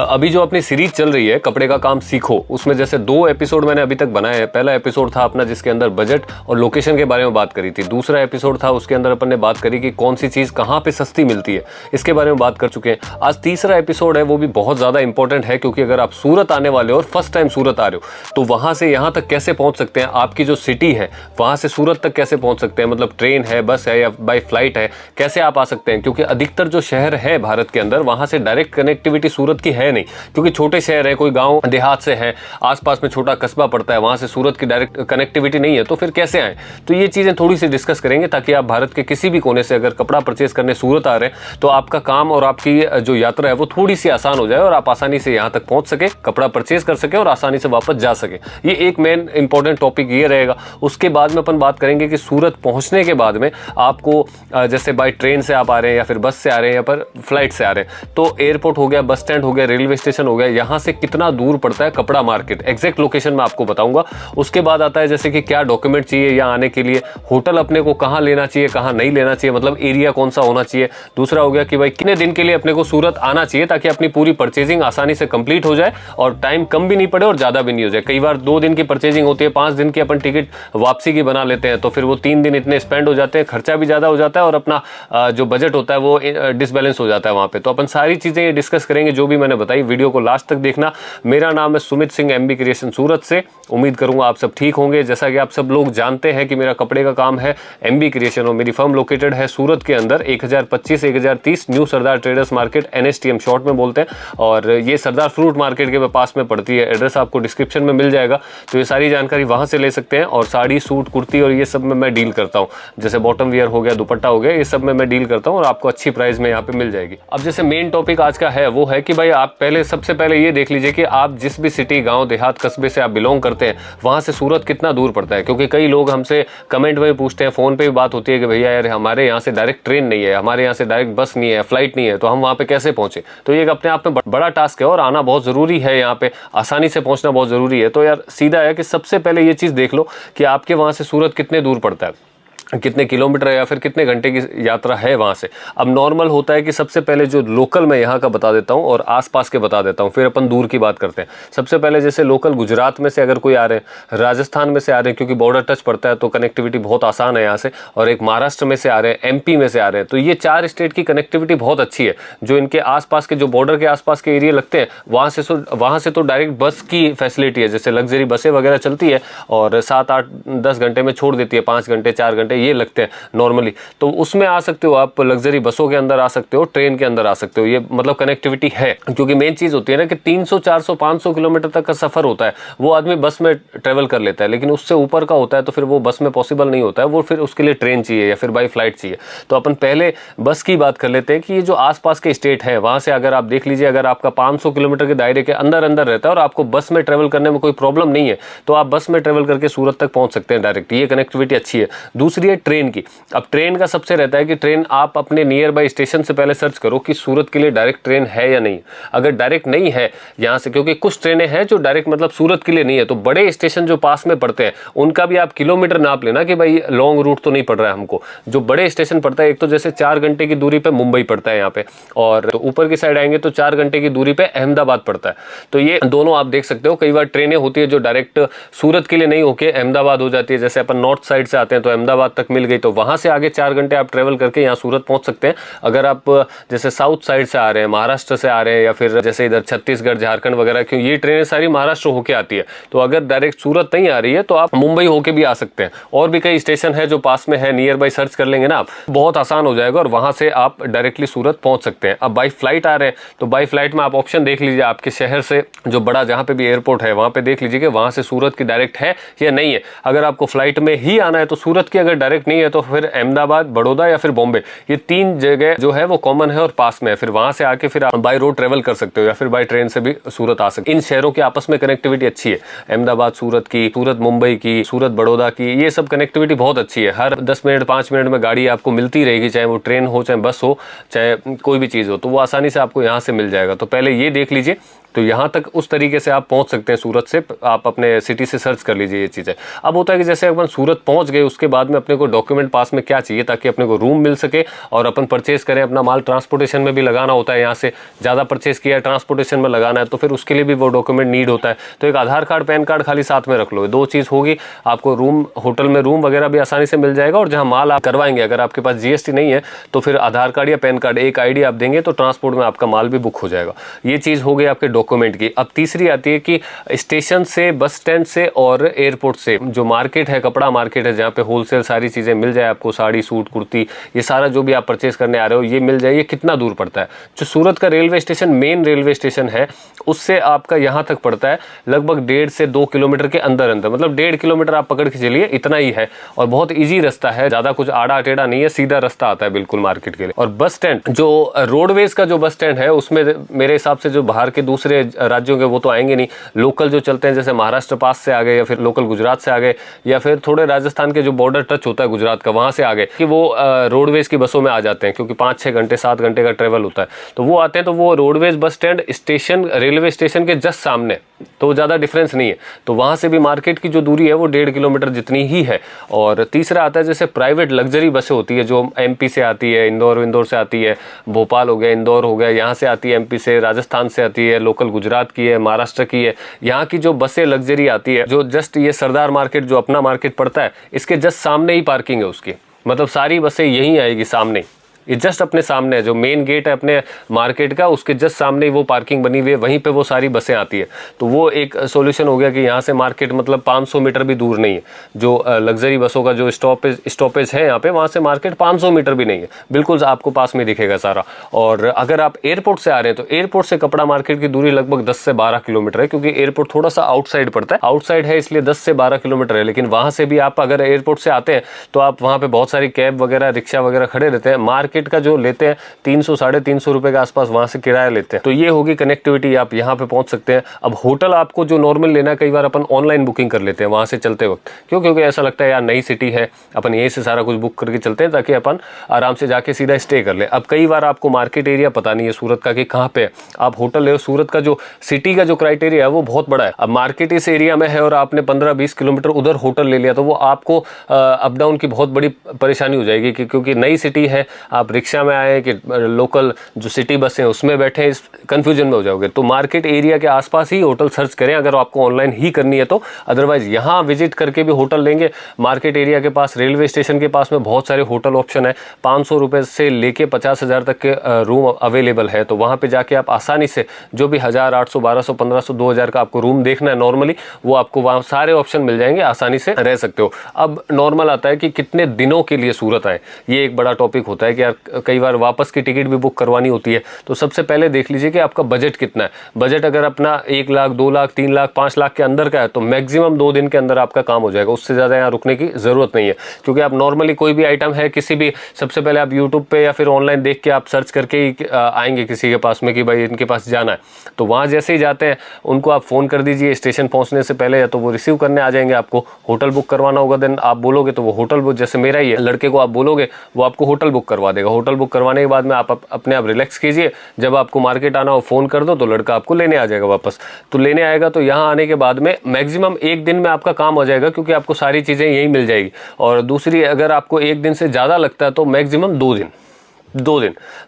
अभी जो अपनी सीरीज चल रही है कपड़े का काम सीखो, उसमें जैसे 2 एपिसोड मैंने अभी तक बनाए हैं। पहला एपिसोड था अपना जिसके अंदर बजट और लोकेशन के बारे में बात करी थी। दूसरा एपिसोड था उसके अंदर अपन ने बात करी कि कौन सी चीज़ कहाँ पे सस्ती मिलती है, इसके बारे में बात कर चुके हैं। आज तीसरा एपिसोड है, वो भी बहुत ज़्यादा इंपॉर्टेंट है, क्योंकि अगर आप सूरत आने वाले हो और फर्स्ट टाइम सूरत आ रहे हो तो वहाँ से यहाँ तक कैसे पहुँच सकते हैं, आपकी जो सिटी है वहाँ से सूरत तक कैसे पहुँच सकते हैं, मतलब ट्रेन है, बस है या बाई फ्लाइट है, कैसे आप आ सकते हैं। क्योंकि अधिकतर जो शहर है भारत के अंदर वहाँ से डायरेक्ट कनेक्टिविटी सूरत की है नहीं, क्योंकि छोटे शहर है, कोई गांव देहात से है, आसपास में छोटा कस्बा पड़ता है, वहां से सूरत की डायरेक्ट कनेक्टिविटी नहीं है, तो फिर कैसे आए। तो ये चीजें थोड़ी सी डिस्कस करेंगे ताकि आप भारत के किसी भी कोने से अगर कपड़ा परचेज करने सूरत आ रहे हैं तो आपका काम और आपकी जो यात्रा है वो थोड़ी सी आसान हो जाए और आप आसानी से यहाँ तक पहुंच सके, कपड़ा परचेज कर सके और आसानी से वापस जा सके। ये एक मेन इंपॉर्टेंट टॉपिक ये रहेगा। उसके बाद में अपन बात करेंगे कि सूरत पहुंचने के बाद में आपको जैसे बाई ट्रेन से आप आ रहे हैं या फिर बस से आ रहे हैं या फिर फ्लाइट से आ रहे हैं, तो एयरपोर्ट हो गया, बस स्टैंड हो गया, रेलवे स्टेशन हो गया, यहाँ से कितना दूर पड़ता है कपड़ा मार्केट, एग्जैक्ट लोकेशन मैं आपको बताऊंगा। उसके बाद आता है जैसे कि क्या डॉक्यूमेंट चाहिए यहाँ आने के लिए, होटल अपने को कहाँ लेना चाहिए, कहाँ नहीं लेना चाहिए, मतलब एरिया कौन सा होना चाहिए। दूसरा हो गया कि भाई कितने दिन के लिए अपने को सूरत आना चाहिए ताकि अपनी पूरी परचेजिंग आसानी से कंप्लीट हो जाए और टाइम कम भी नहीं पड़े और ज़्यादा भी नहीं हो जाए। कई बार 2 दिन की परचेजिंग होती है, 5 दिन की अपन टिकट वापसी की बना लेते हैं, तो फिर वो 3 दिन इतने स्पेंड हो जाते हैं, खर्चा भी ज़्यादा हो जाता है और अपना जो बजट होता है वो डिसबैलेंस हो जाता है वहाँ पे। तो अपन सारी चीज़ें ये डिस्कस करेंगे जो भी मैंने बताई। वीडियो को लास्ट तक देखना। मेरा नाम है सुमित सिंह, एमबी क्रिएशन सूरत से। उम्मीद करूंगा आप सब ठीक होंगे। जैसा कि आप सब लोग जानते हैं कि मेरा कपड़े का काम है एमबी क्रिएशन और मेरी फर्म लोकेटेड है सूरत के अंदर 1025-1030 न्यू सरदार ट्रेडर्स मार्केट, NSTM शॉर्ट में बोलते हैं, और ये सरदार फ्रूट मार्केट के पास में पड़ती है। एड्रेस आपको डिस्क्रिप्शन में मिल जाएगा, तो ये सारी जानकारी वहां से ले सकते हैं। और साड़ी, सूट, कुर्ती और ये सब में मैं डील करता हूँ, जैसे बॉटम वियर हो गया, दुपट्टा हो गया, ये सब में मैं डील करता हूँ और आपको अच्छी प्राइस में यहाँ पे मिल जाएगी। अब जैसे मेन टॉपिक आज का है वो है कि भाई आप सबसे पहले ये देख लीजिए कि आप जिस भी सिटी, गांव, देहात, कस्बे से आप बिलोंग करते हैं वहां से सूरत कितना दूर पड़ता है। क्योंकि कई लोग हमसे कमेंट में पूछते हैं, फोन पे भी बात होती है कि भैया यार हमारे यहाँ से डायरेक्ट ट्रेन नहीं है, हमारे यहाँ से डायरेक्ट बस नहीं है, फ्लाइट नहीं है, तो हम वहाँ पे कैसे पहुंचे। तो ये अपने आप में बड़ा टास्क है और आना बहुत जरूरी है, यहाँ पे आसानी से पहुंचना बहुत जरूरी है। तो यार सीधा है कि सबसे पहले ये चीज देख लो कि आपके वहां से सूरत कितने दूर पड़ता है, कितने किलोमीटर है या फिर कितने घंटे की यात्रा है वहाँ से। अब नॉर्मल होता है कि सबसे पहले जो लोकल मैं यहाँ का बता देता हूँ और आसपास के बता देता हूँ, फिर अपन दूर की बात करते हैं। सबसे पहले जैसे लोकल गुजरात में से अगर कोई आ रहे हैं, राजस्थान में से आ रहे हैं, क्योंकि बॉर्डर टच पड़ता है तो कनेक्टिविटी बहुत आसान है यहाँ से, और एक महाराष्ट्र में से आ रहे हैं, MP में से आ रहे हैं, तो ये 4 स्टेट की कनेक्टिविटी बहुत अच्छी है। जो इनके आसपास के, जो बॉर्डर के आसपास के एरिया लगते हैं वहाँ से तो डायरेक्ट बस की फैसिलिटी है, जैसे लग्जरी बसें वगैरह चलती है और 7, 8, 10 घंटे में छोड़ देती है, 5 घंटे 4 घंटे ये लगते हैं नॉर्मली। तो उसमें आ सकते हो आप, लग्जरी बसों के अंदर आ सकते हो, ट्रेन के अंदर आ सकते हो, ये मतलब कनेक्टिविटी है। क्योंकि मेन चीज होती है ना कि 300, 400, 500 किलोमीटर तक का सफर होता है, वो आदमी बस में ट्रेवल कर लेता है, लेकिन उससे ऊपर का होता है तो फिर वो बस में पॉसिबल नहीं होता है, वो फिर उसके लिए ट्रेन चाहिए या फिर बाई फ्लाइट चाहिए। तो अपन पहले बस की बात कर लेते हैं कि ये जो आसपास के स्टेट है वहां से अगर आप देख लीजिए, अगर आपका 500 किलोमीटर के दायरे के अंदर अंदर रहता है और आपको बस में ट्रेवल करने में कोई प्रॉब्लम नहीं है, तो आप बस में ट्रेवल करके सूरत तक पहुंच सकते हैं डायरेक्ट, ये कनेक्टिविटी अच्छी है। दूसरी है ट्रेन की। अब ट्रेन का सबसे रहता है कि ट्रेन आप अपने नियर बाई स्टेशन से पहले सर्च करो कि सूरत के लिए डायरेक्ट ट्रेन है या नहीं। अगर डायरेक्ट नहीं है यहाँ से, क्योंकि कुछ ट्रेनें हैं जो डायरेक्ट मतलब सूरत के लिए नहीं है, तो बड़े स्टेशन जो पास में पड़ते हैं उनका भी आप किलोमीटर नाप लेना कि भाई लॉन्ग रूट तो नहीं पड़ रहा है हमको। जो बड़े स्टेशन पड़ता है, एक तो जैसे 4 घंटे की दूरी पे मुंबई पड़ता है यहाँ पे, और तो ऊपर की साइड आएंगे तो 4 घंटे की दूरी पे अहमदाबाद पड़ता है। तो ये दोनों आप देख सकते हो। कई बार ट्रेनें होती है जो डायरेक्ट सूरत के लिए नहीं होके अहमदाबाद हो जाती है, जैसे अपन नॉर्थ साइड से आते हैं तो अहमदाबाद तक मिल गई, तो वहां से आगे 4 घंटे आप ट्रेवल करके यहाँ सूरत पहुंच सकते हैं। अगर आप जैसे साउथ साइड से आ रहे हैं, महाराष्ट्र से आ रहे हैं, या फिर जैसे इधर छत्तीसगढ़, झारखंड वगैरह, क्यों ये ट्रेनें सारी महाराष्ट्र होके आती है, तो अगर डायरेक्ट सूरत नहीं आ रही है तो आप मुंबई होके भी आ सकते हैं। और भी कई स्टेशन है जो पास में है, नियर बाई सर्च कर लेंगे ना आप, बहुत आसान हो जाएगा और वहां से आप डायरेक्टली सूरत पहुंच सकते हैं। अब बाई फ्लाइट आ रहे हैं तो बाई फ्लाइट में आप ऑप्शन देख लीजिए, आपके शहर से जो बड़ा जहां पे भी एयरपोर्ट है वहां पे देख लीजिए कि वहां से सूरत की डायरेक्ट है या नहीं है। अगर आपको फ्लाइट में ही आना है तो सूरत की अगर डायरेक्ट नहीं है तो फिर अहमदाबाद, बड़ौदा या फिर बॉम्बे, ये 3 जगह जो है वो कॉमन है और पास में है। फिर वहां से आके फिर आप बाय रोड ट्रेवल कर सकते हो या फिर बाय ट्रेन से भी सूरत आ सकते हो। इन शहरों की आपस में कनेक्टिविटी अच्छी है, अहमदाबाद सूरत की, सूरत मुंबई की, सूरत बड़ौदा की, ये सब कनेक्टिविटी बहुत अच्छी है। हर 10 मिनट 5 मिनट में गाड़ी आपको मिलती रहेगी, चाहे वो ट्रेन हो, चाहे बस हो, चाहे कोई भी चीज़ हो, तो वो आसानी से आपको यहाँ से मिल जाएगा। तो पहले ये देख लीजिए तो यहाँ तक उस तरीके से आप पहुँच सकते हैं सूरत से। आप अपने सिटी से सर्च कर लीजिए ये चीज़ें। अब होता है कि जैसे अपन सूरत पहुँच गए, उसके बाद में अपने को डॉक्यूमेंट पास में क्या चाहिए ताकि अपने को रूम मिल सके और अपन परचेज़ करें। अपना माल ट्रांसपोर्टेशन में भी लगाना होता है, यहाँ से ज़्यादा परचेज़ किया है ट्रांसपोर्टेशन में लगाना है तो फिर उसके लिए भी वो डॉक्यूमेंट नीड होता है। तो एक आधार कार्ड, पैन कार्ड खाली साथ में रख लो, 2 चीज़ होगी। आपको रूम, होटल में रूम वगैरह भी आसानी से मिल जाएगा। और जहाँ माल आप करवाएंगे, अगर आपके पास जीएसटी नहीं है तो फिर आधार कार्ड या पैन कार्ड, एक आईडी आप देंगे तो ट्रांसपोर्ट में आपका माल भी बुक हो जाएगा। ये चीज़ हो गई आपके डॉक्यूमेंट की। अब तीसरी आती है कि स्टेशन से, बस स्टैंड से और एयरपोर्ट से जो मार्केट है, कपड़ा मार्केट है, जहाँ पे होलसेल सारी चीज़ें मिल जाए आपको, साड़ी, सूट, कुर्ती, ये सारा जो भी आप परचेज करने आ रहे हो ये मिल जाए। ये कितना दूर पड़ता है? जो सूरत का railway station, main railway station है, उससे आपका यहाँ तक पड़ता है लगभग 1.5 से 2 किलोमीटर के अंदर अंदर, मतलब 1.5 किलोमीटर आप पकड़ के चलिए, इतना ही है। और बहुत ईजी रास्ता है, ज़्यादा कुछ आड़ा टेढ़ा नहीं है, सीधा रास्ता आता है बिल्कुल मार्केट के लिए। और बस स्टैंड, जो रोडवेज का जो बस स्टैंड है, उसमें मेरे हिसाब से जो बाहर के दूसरे राज्यों के वो तो आएंगे नहीं, लोकल जो चलते हैं जैसे महाराष्ट्र पास से आ गए या फिर लोकल गुजरात से आ गए या फिर थोड़े राजस्थान के जो बॉर्डर टच होता है गुजरात का, वहाँ से आ गए कि वो रोडवेज की बसों में आ जाते हैं, क्योंकि 5-6 घंटे 7 घंटे का ट्रेवल होता है। तो वो आते हैं, तो वो roadways bus stand station, railway station के जस्ट सामने, तो ज़्यादा डिफरेंस नहीं है। तो वहाँ से भी मार्केट की जो दूरी है वो 1.5 किलोमीटर जितनी ही है। और तीसरा आता है जैसे प्राइवेट लग्जरी बसें होती है जो एमपी से आती है, इंदौर से आती है, भोपाल हो गया, इंदौर हो गया, यहाँ से आती है एमपी से, राजस्थान से आती है, लोकल गुजरात की है, महाराष्ट्र की है। यहाँ की जो बसें लग्जरी आती है, जो जस्ट ये सरदार मार्केट जो अपना मार्केट पड़ता है, इसके जस्ट सामने ही पार्किंग है उसकी, मतलब सारी बसें यहीं आएगी सामने, ये जस्ट अपने सामने है। जो मेन गेट है अपने मार्केट का, उसके जस्ट सामने ही वो पार्किंग बनी हुई है, वहीं पे वो सारी बसें आती है। तो वो एक सॉल्यूशन हो गया कि यहाँ से मार्केट मतलब 500 मीटर भी दूर नहीं है। जो लग्जरी बसों का जो स्टॉपेज है यहाँ पे, वहाँ से मार्केट 500 मीटर भी नहीं है, बिल्कुल आपको पास में दिखेगा सारा। और अगर आप एयरपोर्ट से आ रहे हैं तो एयरपोर्ट से कपड़ा मार्केट की दूरी लगभग 10 से 12 किलोमीटर है, क्योंकि एयरपोर्ट थोड़ा सा आउटसाइड पड़ता है, आउटसाइड है इसलिए 10 से 12 किलोमीटर है। लेकिन वहाँ से भी आप अगर एयरपोर्ट से आते हैं तो आप वहाँ पे बहुत सारी कैब वगैरह, रिक्शा वगैरह खड़े रहते हैं। मार्केट का जो लेते हैं 300-350 रुपए के आसपास वहां से किराया लेते हैं। तो ये होगी कनेक्टिविटी, आप यहाँ पे पहुंच सकते हैं। अब होटल आपको जो नॉर्मल लेना है, कई बार अपन ऑनलाइन बुकिंग कर लेते हैं वहां से चलते वक्त, क्योंकि ऐसा लगता है यार नई सिटी है, अपन यहीं से सारा कुछ बुक करके चलते हैं ताकि अपन आराम से जाके सीधा स्टे कर ले। अब कई बार आपको मार्केट एरिया पता नहीं है सूरत का कि कहाँ पे आप होटल ले। सूरत का जो सिटी का जो क्राइटेरिया है वो बहुत बड़ा है। अब मार्केट इस एरिया में है और आपने 15-20 किलोमीटर उधर होटल ले लिया तो वो आपको अप डाउन की बहुत बड़ी परेशानी हो जाएगी, क्योंकि नई सिटी है, आप रिक्शा में आए कि लोकल जो सिटी बस हैं उसमें बैठे, इस कंफ्यूजन में हो जाओगे। तो मार्केट एरिया के आसपास ही होटल सर्च करें अगर आपको ऑनलाइन ही करनी है तो। अदरवाइज यहाँ विजिट करके भी होटल लेंगे। मार्केट एरिया के पास, रेलवे स्टेशन के पास में बहुत सारे होटल ऑप्शन है। 500 रुपये से लेके 50,000 तक के रूम अवेलेबल है। तो वहाँ पे जाके आप आसानी से जो भी 1,000, 800, 1200, 1500, 2000 का आपको रूम देखना है नॉर्मली, वो आपको वहाँ सारे ऑप्शन मिल जाएंगे, आसानी से रह सकते हो। अब नॉर्मल आता है कि कितने दिनों के लिए सूरत आए। ये एक बड़ा टॉपिक होता है कि यार कई बार वापस की टिकट भी बुक करवानी होती है। तो सबसे पहले देख लीजिए कि आपका बजट कितना है। बजट अगर अपना 1 लाख, 2 लाख, 3 लाख, 5 लाख के अंदर का है तो मैक्सिमम 2 दिन के अंदर आपका काम हो जाएगा। उससे ज़्यादा यहाँ रुकने की ज़रूरत नहीं है, क्योंकि आप नॉर्मली कोई भी आइटम है किसी भी, सबसे पहले आप यूट्यूब पे या फिर ऑनलाइन देख के आप सर्च करके ही आएंगे किसी के पास में कि भाई इनके पास जाना है। तो वहाँ जैसे ही जाते हैं उनको आप फ़ोन कर दीजिए स्टेशन पहुँचने से पहले, या तो वो रिसीव करने आ जाएंगे। आपको होटल बुक करवाना होगा, देन आप बोलोगे तो वो होटल बुक, जैसे मेरा ही है, लड़के को आप बोलोगे वो आपको होटल बुक करवा देगा। होटल बुक करवाने के बाद में आप अपने आप रिलैक्स कीजिए। जब आपको मार्केट आना हो फ़ोन कर दो तो लड़का आपको लेने आ जाएगा वापस। तो लेने आएगा तो यहाँ आने के बाद में मैक्सिमम 1 दिन में आपका काम हो जाएगा, क्योंकि आपको सारी चीज़ें यहीं मिल जाएगी। और दूसरी, अगर आपको 1 दिन से ज़्यादा लगता है तो मैक्सिमम 2 दिन,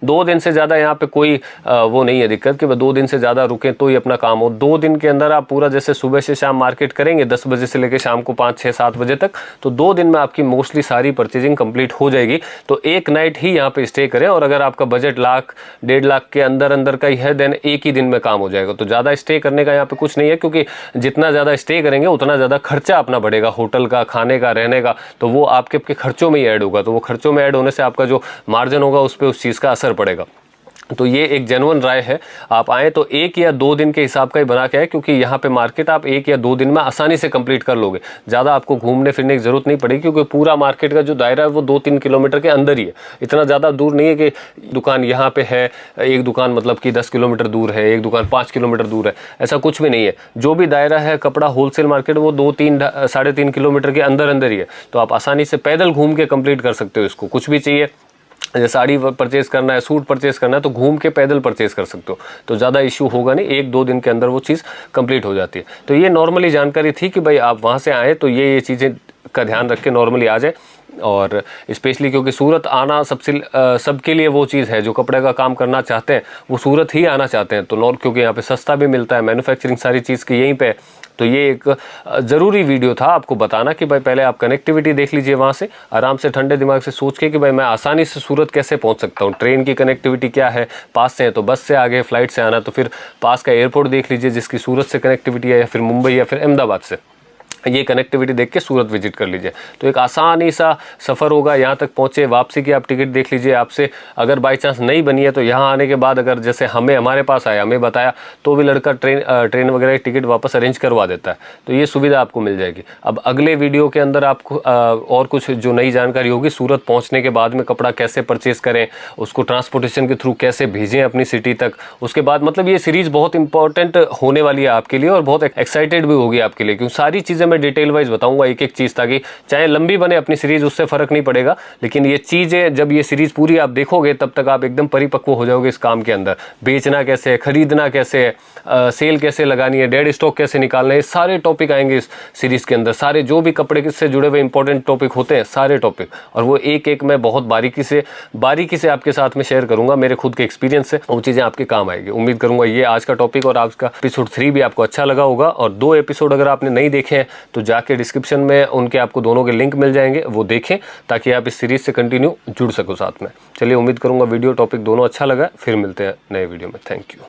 2 दिन से ज़्यादा यहाँ पे कोई वो नहीं है दिक्कत कि 2 दिन से ज़्यादा रुकें तो ही अपना काम हो। 2 दिन के अंदर आप पूरा, जैसे सुबह से शाम मार्केट करेंगे 10 बजे से लेकर शाम को 5, 6, 7 बजे तक, तो 2 दिन में आपकी मोस्टली सारी परचेजिंग कंप्लीट हो जाएगी। तो एक नाइट ही यहाँ पे स्टे करें। और अगर आपका बजट लाख, 1.5 लाख के अंदर का ही है, देन एक ही दिन में काम हो जाएगा। तो ज़्यादा स्टे करने का यहाँ पे कुछ नहीं है, क्योंकि जितना ज़्यादा स्टे करेंगे उतना ज़्यादा खर्चा अपना बढ़ेगा, होटल का, खाने का, रहने का। तो वो आपके खर्चों में ही ऐड होगा। तो वो खर्चों में ऐड होने से आपका जो मार्जिन होगा उस पर उस चीज़ का असर पड़ेगा। तो ये एक जेन्युइन राय है। आप आए तो 1 या 2 दिन के हिसाब का ही बना के आए, क्योंकि यहाँ पे मार्केट आप 1 या 2 दिन में आसानी से कंप्लीट कर लोगे। ज़्यादा आपको घूमने फिरने की ज़रूरत नहीं पड़ेगी, क्योंकि पूरा मार्केट का जो दायरा है वो 2-3 किलोमीटर के अंदर ही है। इतना ज़्यादा दूर नहीं है कि दुकान यहाँ पे है, एक दुकान मतलब कि 10 किलोमीटर दूर है, एक दुकान 5 किलोमीटर दूर है, ऐसा कुछ भी नहीं है। जो भी दायरा है कपड़ा होलसेल मार्केट, वो 2-3, 3.5 किलोमीटर के अंदर ही है। तो आप आसानी से पैदल घूम के कंप्लीट कर सकते हो इसको। कुछ भी चाहिए जैसे साड़ी परचेज करना है, सूट परचेज करना है, तो घूम के पैदल परचेज कर सकते हो, तो ज़्यादा इश्यू होगा नहीं, 1-2 दिन के अंदर वो चीज़ कंप्लीट हो जाती है। तो ये नॉर्मली जानकारी थी कि भाई आप वहाँ से आए तो ये चीज़ें का ध्यान रख के नॉर्मली आ जाए। और स्पेशली क्योंकि सूरत आना सबके लिए वो चीज़ है, जो कपड़े का काम करना चाहते हैं वो सूरत ही आना चाहते हैं। तो क्योंकि यहाँ पे सस्ता भी मिलता है, मैन्युफैक्चरिंग सारी चीज़ की यहीं पे, तो ये एक ज़रूरी वीडियो था आपको बताना कि भाई पहले आप कनेक्टिविटी देख लीजिए, वहाँ से आराम से ठंडे दिमाग से सोच के कि भाई मैं आसानी से सूरत कैसे पहुँच सकता हूँ। ट्रेन की कनेक्टिविटी क्या है, पास से है तो बस से आगे, फ्लाइट से आना तो फिर पास का एयरपोर्ट देख लीजिए जिसकी सूरत से कनेक्टिविटी है, या फिर मुंबई या फिर अहमदाबाद से, ये कनेक्टिविटी देख के सूरत विजिट कर लीजिए। तो एक आसानी सा सफ़र होगा, यहाँ तक पहुँचे, वापसी की आप टिकट देख लीजिए। आपसे अगर बाई चांस नहीं बनी है तो यहाँ आने के बाद अगर जैसे हमारे पास आया, हमें बताया, तो भी लड़का ट्रेन वगैरह की टिकट वापस अरेंज करवा देता है, तो ये सुविधा आपको मिल जाएगी। अब अगले वीडियो के अंदर आपको और कुछ जो नई जानकारी होगी, सूरत पहुँचने के बाद में कपड़ा कैसे परचेज़ करें, उसको ट्रांसपोर्टेशन के थ्रू कैसे भेजें अपनी सिटी तक, उसके बाद मतलब ये सीरीज़ बहुत इंपॉर्टेंट होने वाली है आपके लिए और बहुत एक्साइटेड भी होगी आपके लिए, क्योंकि सारी चीज़ें मैं डिटेल वाइज बताऊंगा एक एक चीज़, ताकि चाहे लंबी बने अपनी सीरीज़ उससे फ़र्क नहीं पड़ेगा, लेकिन ये चीज़ें जब ये सीरीज़ पूरी आप देखोगे तब तक आप एकदम परिपक्व हो जाओगे इस काम के अंदर। बेचना कैसे है, खरीदना कैसे है, सेल कैसे लगानी है, डेड स्टॉक कैसे निकालना है, ये सारे टॉपिक आएंगे इस सीरीज़ के अंदर। सारे जो भी कपड़े से जुड़े हुए इंपॉर्टेंट टॉपिक होते हैं, सारे टॉपिक, और वो एक एक मैं बहुत बारीकी से आपके साथ में शेयर करूंगा मेरे खुद के एक्सपीरियंस से, वो चीज़ें आपके काम आएगी। उम्मीद करूंगा ये आज का टॉपिक और आज का एपिसोड 3 भी आपको अच्छा लगा होगा। और 2 एपिसोड अगर आपने नहीं देखे हैं तो जाके डिस्क्रिप्शन में उनके आपको दोनों के लिंक मिल जाएंगे, वो देखें ताकि आप इस सीरीज से कंटिन्यू जुड़ सको साथ में। चलिए, उम्मीद करूंगा वीडियो टॉपिक दोनों अच्छा लगा। फिर मिलते हैं नए वीडियो में। Thank you.